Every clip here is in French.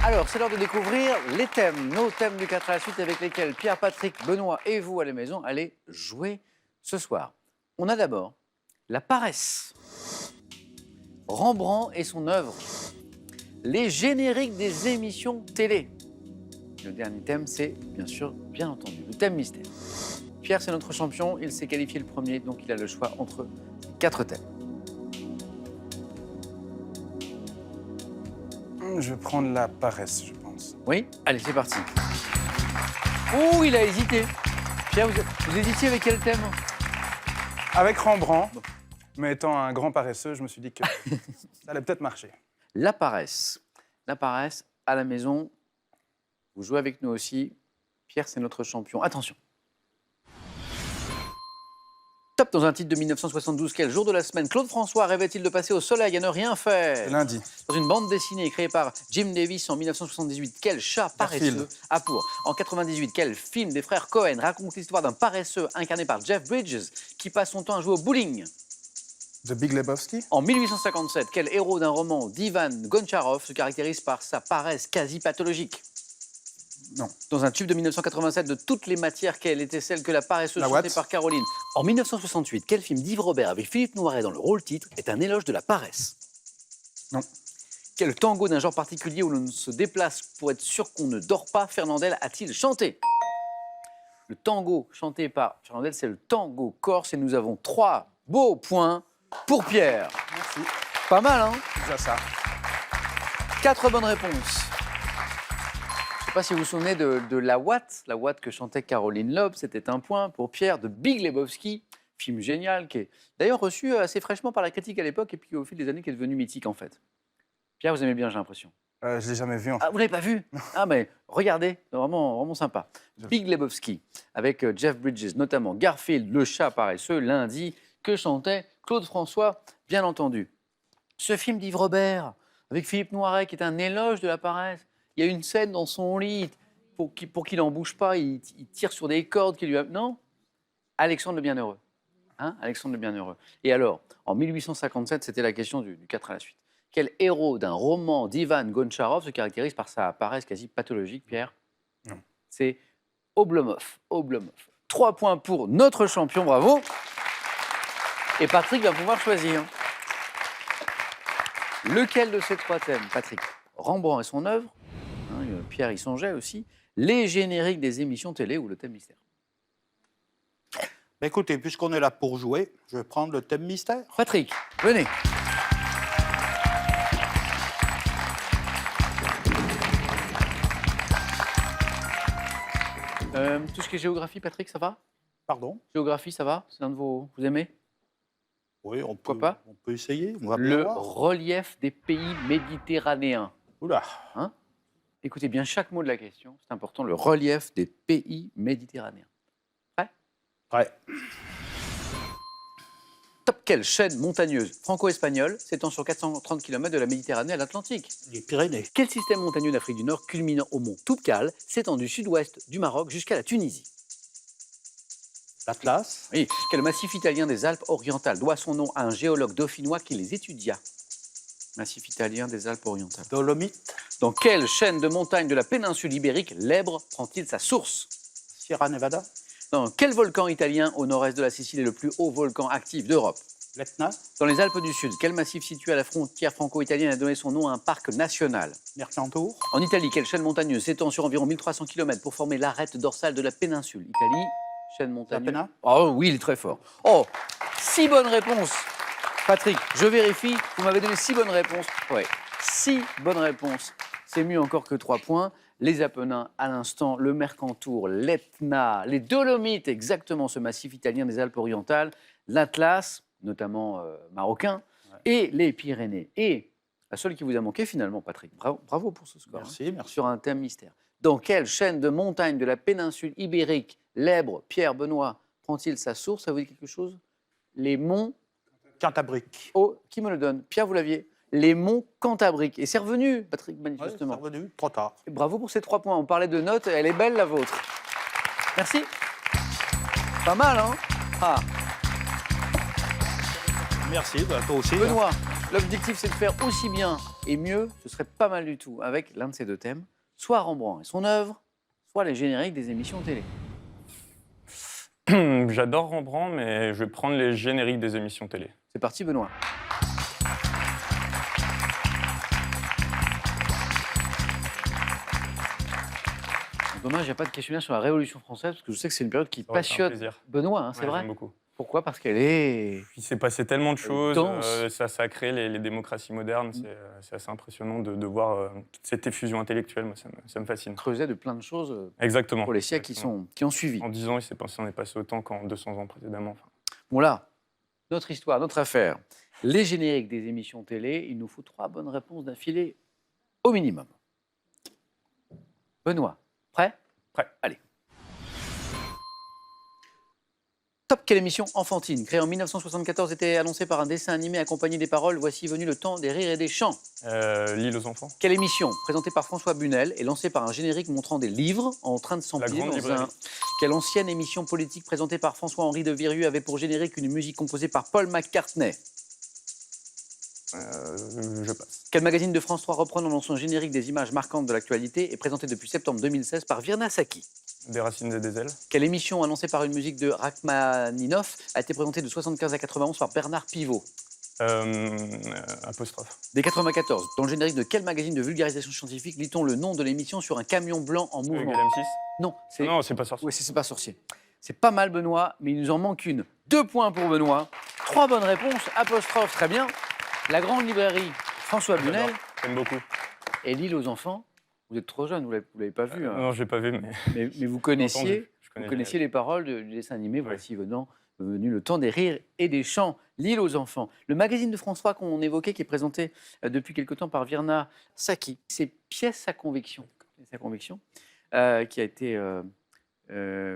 Alors, c'est l'heure de découvrir les thèmes, nos thèmes du 4 à la suite avec lesquels Pierre, Patrick, Benoît et vous à la maison allez jouer ce soir. On a d'abord la paresse, Rembrandt et son œuvre, les génériques des émissions télé. Le dernier thème, c'est bien sûr, bien entendu, le thème mystère. Pierre, c'est notre champion, il s'est qualifié le premier, donc il a le choix entre 4 thèmes. Je vais prendre la paresse, je pense. Oui? Allez, c'est parti. Oh, il a hésité. Pierre, vous hésitiez avec quel thème? Avec Rembrandt, mais étant un grand paresseux, je me suis dit que ça allait peut-être marcher. La paresse. La paresse, à la maison, vous jouez avec nous aussi. Pierre, c'est notre champion. Attention. Top dans un titre de 1972. Quel jour de la semaine Claude François rêvait-il de passer au soleil à ne rien faire? Lundi. Dans une bande dessinée créée par Jim Davis en 1978, quel chat paresseux Garfield. a pour? En 98, quel film des frères Cohen raconte l'histoire d'un paresseux incarné par Jeff Bridges qui passe son temps à jouer au bowling? The Big Lebowski. En 1857, quel héros d'un roman d'Ivan Goncharov se caractérise par sa paresse quasi pathologique? Non. Dans un tube de 1987, de toutes les matières, quelle était celle que la paresseuse La chantée Watts. par Caroline? En 1968, quel film d'Yves Robert avec Philippe Noiret dans le rôle titre est un éloge de la paresse? Non. Quel tango d'un genre particulier où l'on se déplace pour être sûr qu'on ne dort pas, Fernandel a-t-il chanté? Le tango chanté par Fernandel, c'est le tango corse et nous avons 3 beaux points pour Pierre. Merci. Pas mal, hein? Déjà ça. 4 bonnes réponses. Je ne sais pas si vous vous souvenez de la Watt que chantait Caroline Loeb, c'était un point pour Pierre de Big Lebowski, film génial qui est d'ailleurs reçu assez fraîchement par la critique à l'époque et puis au fil des années qui est devenu mythique en fait. Pierre, vous aimez bien, j'ai l'impression. Je ne l'ai jamais vu en fait. Ah, vous l'avez pas vu? Ah mais regardez, vraiment, vraiment sympa. Big Lebowski avec Jeff Bridges, notamment Garfield, le chat paresseux, lundi, que chantait Claude François, bien entendu. Ce film d'Yves Robert avec Philippe Noiret qui est un éloge de la paresse. Il y a une scène dans son lit, pour qu'il n'en bouge pas, il tire sur des cordes qui lui... Non? Alexandre le Bienheureux. Hein? Alexandre le Bienheureux. Et alors, en 1857, c'était la question du 4 à la suite. Quel héros d'un roman d'Ivan Goncharov se caractérise par sa paresse quasi pathologique, Pierre? Non. C'est Oblomov. Oblomov. 3 points pour notre champion, bravo. Et Patrick va pouvoir choisir. Lequel de ces 3 thèmes, Patrick? Rembrandt et son œuvre, hein, Pierre y songeait aussi, les génériques des émissions télé ou le thème mystère. Bah, écoutez, puisqu'on est là pour jouer, je vais prendre le thème mystère. Patrick, venez. Tout ce qui est géographie, Patrick, ça va? Pardon? Géographie, ça va? C'est l'un de vos... Vous aimez? Oui, Pourquoi pas? on peut essayer. On va bien Le voir. relief des pays méditerranéens. Oula. Hein? Écoutez bien chaque mot de la question, c'est important, le relief des pays méditerranéens. Prêt? Ouais. Top, quelle chaîne montagneuse franco-espagnole s'étend sur 430 km de la Méditerranée à l'Atlantique? Les Pyrénées. Quel système montagneux d'Afrique du Nord culminant au mont Toubkal s'étend du sud-ouest du Maroc jusqu'à la Tunisie? L'Atlas. Oui. Quel massif italien des Alpes orientales doit son nom à un géologue dauphinois qui les étudia? Massif italien des Alpes orientales. Dolomites. Dans quelle chaîne de montagnes de la péninsule ibérique l'Èbre prend-il sa source? Sierra Nevada. Dans quel volcan italien au nord-est de la Sicile est le plus haut volcan actif d'Europe? l'Etna. Dans les Alpes du Sud, quel massif situé à la frontière franco-italienne a donné son nom à un parc national? Mercantour. En Italie, quelle chaîne montagneuse s'étend sur environ 1300 km pour former l'arête dorsale de la péninsule? Italie, chaîne montagneuse. L'Apennin. Oh oui, il est très fort. Oh, 6 bonnes réponses. Patrick, je vérifie, vous m'avez donné 6 bonnes réponses. Oui, 6 bonnes réponses. C'est mieux encore que 3 points. Les Apennins, à l'instant, le Mercantour, l'Etna, les Dolomites, exactement ce massif italien des Alpes orientales, l'Atlas, notamment marocain, et les Pyrénées. Et la seule qui vous a manqué finalement, Patrick. Bravo pour ce score. Merci, merci. Sur un thème mystère. Dans quelle chaîne de montagnes de la péninsule ibérique l'Èbre, Pierre Benoît, prend-il sa source? Ça vous dit quelque chose? Les monts... Cantabrique. Oh, qui me le donne? Pierre, vous l'aviez? Les monts Cantabriques. Et c'est revenu, Patrick, Ouais, manifestement. c'est revenu, trop tard. Et bravo pour ces 3 points. On parlait de notes, elle est belle la vôtre. Merci. Pas mal, hein? Ah, Merci, bah, toi aussi. hein. Benoît, L'objectif, c'est de faire aussi bien et mieux, ce serait pas mal du tout, avec l'un de ces deux thèmes, soit Rembrandt et son œuvre, soit les génériques des émissions télé. J'adore Rembrandt, mais je vais prendre les génériques des émissions télé. C'est parti, Benoît. Dommage, il n'y a pas de questionnaire sur la Révolution française, parce que je sais que c'est une période qui Ça aurait été un passionne plaisir. Benoît, hein, c'est Ouais, vrai. j'aime beaucoup. Pourquoi? Parce qu'elle est... Il s'est passé tellement de choses, dense. ça a créé les démocraties modernes, c'est assez impressionnant de voir toute cette effusion intellectuelle, moi ça me fascine. creusait de plein de choses Exactement. pour les siècles qui ont suivi. En 10 ans, on est passé autant qu'en 200 ans précédemment. Enfin, Bon là, notre histoire, notre affaire, les génériques des émissions télé, il nous faut 3 bonnes réponses d'affilée au minimum. Benoît, prêt? Prêt. Allez. Top, quelle émission enfantine, créée en 1974, était annoncée par un dessin animé accompagné des paroles « Voici venu le temps des rires et des chants ». L'île aux enfants. Quelle émission, présentée par François Bunel et lancée par un générique montrant des livres en train de La s'empiler grande dans librairie. Quelle ancienne émission politique présentée par François-Henri de Virieu avait pour générique une musique composée par Paul McCartney? Je passe. Quel magazine de France 3 reprenant dans son générique des images marquantes de l'actualité est présenté depuis septembre 2016 par Virna Saki? Des racines et des ailes. Quelle émission annoncée par une musique de Rachmaninoff a été présentée de 75 à 91 par Bernard Pivot? Apostrophe. Dès 94, dans le générique de quel magazine de vulgarisation scientifique lit-on le nom de l'émission sur un camion blanc en mouvement? Égal M6. Non, c'est... Non, c'est pas sorcier. Oui, c'est pas sorcier. C'est pas mal, Benoît, mais il nous en manque une. 2 points pour Benoît. 3 bonnes réponses. Apostrophe, très bien. La grande librairie, François Bunel. J'adore. J'aime beaucoup. Et l'île aux enfants. Vous êtes trop jeune, vous l'avez pas vu. Hein. Non, je l'ai pas vu, mais Mais vous connaissiez, je connais les paroles du dessin animé. Voici venu le temps des rires et des chants. L'île aux enfants. Le magazine de France 3 qu'on évoquait, qui est présenté depuis quelque temps par Virna Saki. C'est Pièce à conviction. Pièce à conviction, qui a été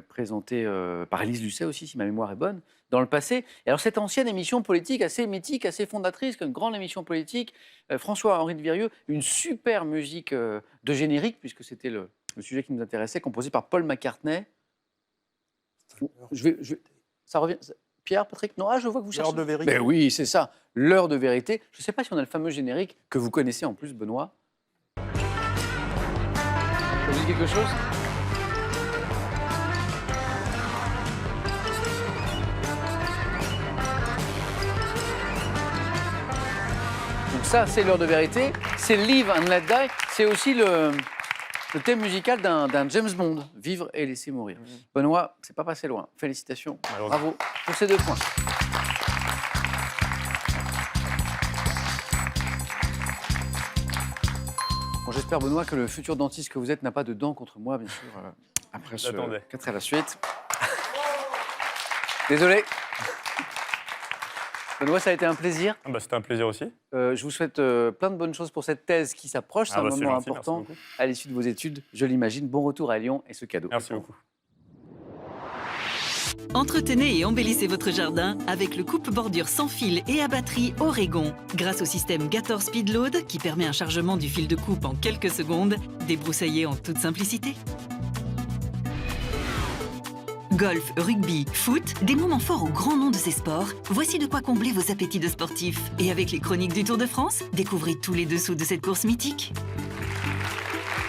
présenté par Élise Lucet aussi, si ma mémoire est bonne, dans le passé. Et alors cette ancienne émission politique assez mythique, assez fondatrice, une grande émission politique, François-Henri de Virieu, une super musique de générique, puisque c'était le sujet qui nous intéressait, composé par Paul McCartney. Ça revient... Pierre, Patrick, non, je vois que vous cherchez. L'heure de vérité. Ben oui, c'est ça, l'heure de vérité. Je ne sais pas si on a le fameux générique que vous connaissez en plus, Benoît. Ça vous dit quelque chose? Donc ça, c'est l'heure de vérité. C'est Live and Let Die. C'est aussi le thème musical d'un James Bond, Vivre et laisser mourir. Benoît, c'est pas passé loin. Félicitations. Bravo pour ces 2 points. Bon, j'espère, Benoît, que le futur dentiste que vous êtes n'a pas de dents contre moi, bien sûr, après ce J'attendais. 4 à la suite. Désolé. Benoît, ça a été un plaisir. Ah bah, c'était un plaisir aussi. Je vous souhaite plein de bonnes choses pour cette thèse qui s'approche. C'est un c'est moment gentil, important merci beaucoup. à l'issue de vos études, je l'imagine. Bon retour à Lyon et ce cadeau. Merci beaucoup. Entretenez et embellissez votre jardin avec le coupe-bordure sans fil et à batterie Oregon. Grâce au système Gator Speedload qui permet un chargement du fil de coupe en quelques secondes, débroussaillez en toute simplicité. Golf, rugby, foot, des moments forts au grand nom de ces sports. Voici de quoi combler vos appétits de sportifs. Et avec les chroniques du Tour de France, découvrez tous les dessous de cette course mythique.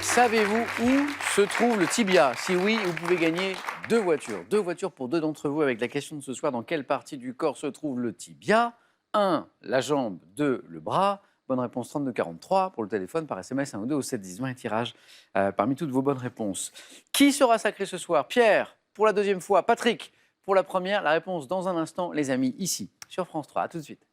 Savez-vous où se trouve le tibia? Si oui, vous pouvez gagner 2 voitures. 2 voitures pour 2 d'entre vous avec la question de ce soir. Dans quelle partie du corps se trouve le tibia? 1, la jambe. 2, le bras. Bonne réponse 3243 pour le téléphone, par SMS 1 ou 2 au 7 10 20 et tirage parmi toutes vos bonnes réponses. Qui sera sacré ce soir? Pierre pour la 2e fois, Patrick pour la première. La réponse dans un instant, les amis, ici sur France 3. À tout de suite.